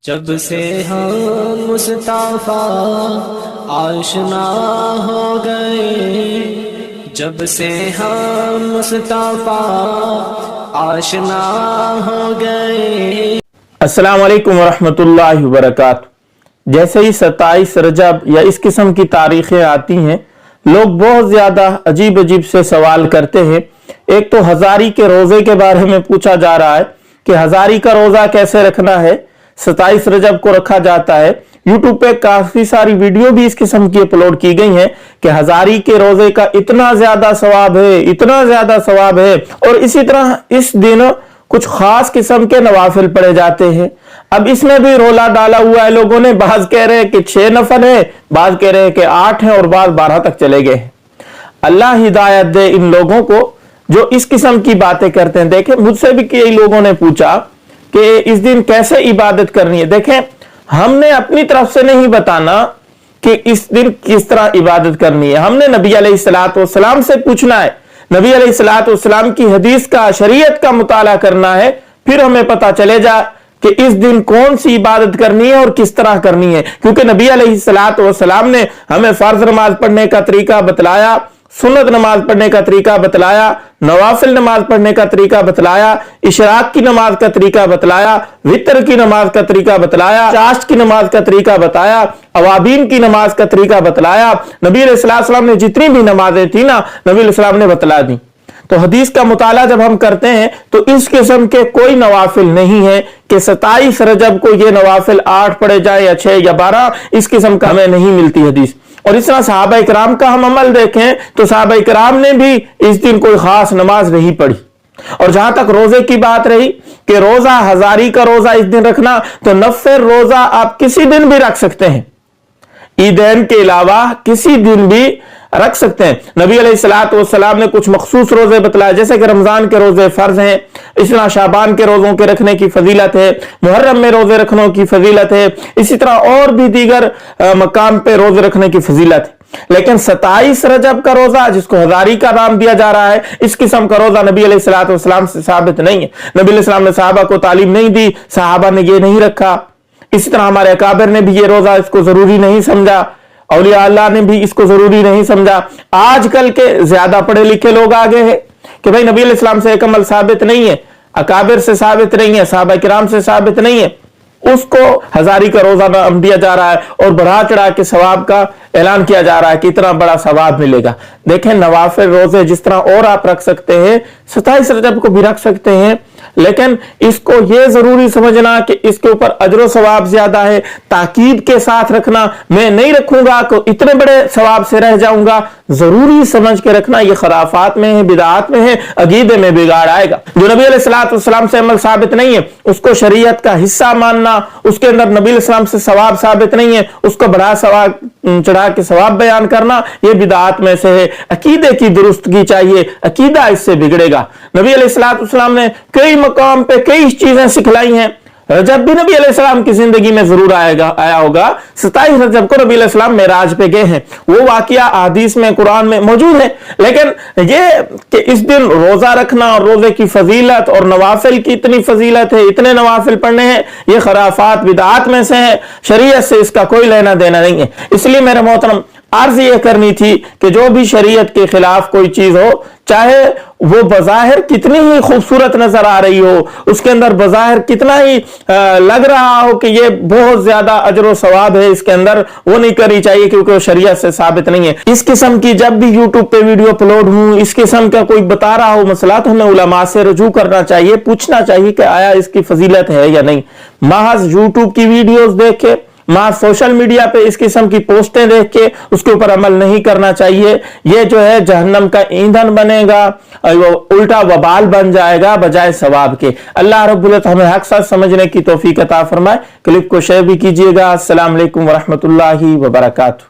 جب سے ہم مصطفیٰ آشنا ہو گئے، جب سے ہم مصطفیٰ آشنا ہو گئے۔ السلام علیکم ورحمۃ اللہ وبرکاتہ۔ جیسے ہی 27 رجب یا اس قسم کی تاریخیں آتی ہیں، لوگ بہت زیادہ عجیب سے سوال کرتے ہیں۔ ایک تو ہزاری کے روزے کے بارے میں پوچھا جا رہا ہے کہ ہزاری کا روزہ کیسے رکھنا ہے۔ 27 رجب کو رکھا جاتا ہے۔ یوٹیوب پہ کافی ساری ویڈیو بھی اس قسم کی اپلوڈ کی گئی ہیں کہ ہزاری کے روزے کا اتنا زیادہ ثواب ہے، اتنا زیادہ ثواب ہے، اور اسی طرح اس دن کچھ خاص قسم کے نوافل پڑھے جاتے ہیں۔ اب اس میں بھی رولا ڈالا ہوا ہے لوگوں نے، بعض کہہ رہے ہیں کہ 6 نفل ہے، بعض کہہ رہے ہیں کہ 8 ہیں، اور بعض 12 تک چلے گئے ہیں۔ اللہ ہدایت دے ان لوگوں کو جو اس قسم کی باتیں کرتے ہیں۔ دیکھیں، مجھ سے بھی کئی لوگوں نے پوچھا کہ اس دن کیسے عبادت کرنی ہے۔ دیکھیں، ہم نے اپنی طرف سے نہیں بتانا کہ اس دن کس طرح عبادت کرنی ہے، ہم نے نبی علیہ الصلوۃ والسلام سے پوچھنا ہے۔ نبی علیہ الصلوۃ والسلام کی حدیث کا، شریعت کا مطالعہ کرنا ہے، پھر ہمیں پتہ چلے جا کہ اس دن کون سی عبادت کرنی ہے اور کس طرح کرنی ہے۔ کیونکہ نبی علیہ الصلوۃ والسلام نے ہمیں فرض نماز پڑھنے کا طریقہ بتلایا، سنت نماز پڑھنے کا طریقہ بتلایا، نوافل نماز پڑھنے کا طریقہ بتلایا، اشراق کی نماز کا طریقہ بتلایا، وتر کی نماز کا طریقہ بتلایا، چاشت کی نماز کا طریقہ بتایا، اوابین کی نماز کا طریقہ بتلایا۔ نبی علیہ السلام نے جتنی بھی نمازیں تھی نا، نبی علیہ السلام نے بتلا دی۔ تو حدیث کا مطالعہ جب ہم کرتے ہیں تو اس قسم کے کوئی نوافل نہیں ہے کہ 27 رجب کو یہ نوافل 8 پڑھے جائے یا 6 یا 12، اس قسم کا ہمیں نہیں ملتی حدیث۔ اور اس طرح صحابہ اکرام کا ہم عمل دیکھیں تو صحابہ اکرام نے بھی اس دن کوئی خاص نماز نہیں پڑھی۔ اور جہاں تک روزے کی بات رہی کہ روزہ، ہزاری کا روزہ اس دن رکھنا، تو نفل روزہ آپ کسی دن بھی رکھ سکتے ہیں، عیدین کے علاوہ کسی دن بھی رکھ سکتے ہیں۔ نبی علیہ الصلوۃ والسلام نے کچھ مخصوص روزے بتلائے، جیسے کہ رمضان کے روزے فرض ہیں، اس طرح شعبان کے روزوں کے رکھنے کی فضیلت ہے، محرم میں روزے رکھنے کی فضیلت ہے، اسی طرح اور بھی دیگر مقام پہ روزے رکھنے کی فضیلت ہے۔ لیکن 27 رجب کا روزہ، جس کو ہزاری کا نام دیا جا رہا ہے، اس قسم کا روزہ نبی علیہ الصلوۃ والسلام سے ثابت نہیں ہے۔ نبی علیہ السلام نے صحابہ کو تعلیم نہیں دی، صحابہ نے یہ نہیں رکھا۔ اسی طرح ہمارے اکابر نے بھی یہ روزہ اس کو ضروری نہیں سمجھا، اولیاء اللہ نے بھی اس کو ضروری نہیں سمجھا۔ آج کل کے زیادہ پڑھے لکھے لوگ آگے ہیں کہ بھائی نبی علیہ السلام سے ایک عمل ثابت نہیں ہے، اکابر سے ثابت نہیں ہے، صحابہ کرام سے ثابت نہیں ہے، اس کو ہزاری کا روزہ نام دیا جا رہا ہے اور بڑھا چڑھا کے ثواب کا اعلان کیا جا رہا ہے کہ اتنا بڑا ثواب ملے گا۔ دیکھیں، نوافل روزے جس طرح اور آپ رکھ سکتے ہیں، 27 رجب کو بھی رکھ سکتے ہیں، لیکن اس کو یہ ضروری سمجھنا کہ اس کے اوپر اجر و ثواب زیادہ ہے، تاکید کے ساتھ رکھنا۔ میں نہیں رکھوں گا تو اتنے بڑے ثواب سے رہ جاؤں گا، ضروری سمجھ کے رکھنا۔ یہ خرافات میں ہے، بدعات میں ہے، عقیدے میں بگاڑ آئے گا۔ جو نبی علیہ الصلوۃ والسلام سے عمل ثابت نہیں ہے، اس کو شریعت کا حصہ ماننا، اس کے اندر نبی علیہ السلام سے ثواب ثابت نہیں ہے، اس کو بڑا ثواب چڑھا کے ثواب بیان کرنا، یہ بدعات میں سے ہے۔ عقیدے کی درستگی چاہیے، عقیدہ اس سے بگڑے گا۔ نبی علیہ الصلوۃ والسلام نے کئی مقام پہ کئی چیزیں سکھلائی ہیں۔ رجب بھی نبی علیہ السلام کی زندگی میں ضرور آیا ہوگا۔ 27 رجب کو نبی علیہ السلام معراج پہ گئے ہیں، وہ واقعہ احادیث میں، قرآن میں موجود ہے۔ لیکن یہ کہ اس دن روزہ رکھنا اور روزے کی فضیلت اور نوافل کی اتنی فضیلت ہے، اتنے نوافل پڑھنے ہیں، یہ خرافات بدعات میں سے ہے، شریعت سے اس کا کوئی لینا دینا نہیں ہے۔ اس لیے میرے محترم، عرض یہ کرنی تھی کہ جو بھی شریعت کے خلاف کوئی چیز ہو، چاہے وہ بظاہر کتنی ہی خوبصورت نظر آ رہی ہو، اس کے اندر بظاہر کتنا ہی لگ رہا ہو کہ یہ بہت زیادہ اجر و ثواب ہے اس کے اندر، وہ نہیں کرنی چاہیے، کیونکہ وہ شریعت سے ثابت نہیں ہے۔ اس قسم کی جب بھی یوٹیوب پہ ویڈیو اپلوڈ ہوں، اس قسم کا کوئی بتا رہا ہو مسئلہ، تو ہمیں علماء سے رجوع کرنا چاہیے، پوچھنا چاہیے کہ آیا اس کی فضیلت ہے یا نہیں۔ محض یوٹیوب کی ویڈیوز دیکھ کے، سوشل میڈیا پہ اس قسم کی پوسٹیں دیکھ کے اس کے اوپر عمل نہیں کرنا چاہیے۔ یہ جو ہے جہنم کا ایندھن بنے گا، الٹا وبال بن جائے گا بجائے ثواب کے۔ اللہ رب العزت ہمیں حق سچ سمجھنے کی توفیق عطا فرمائے۔ کلپ کو شیئر بھی کیجیے گا۔ السلام علیکم ورحمۃ اللہ وبرکاتہ۔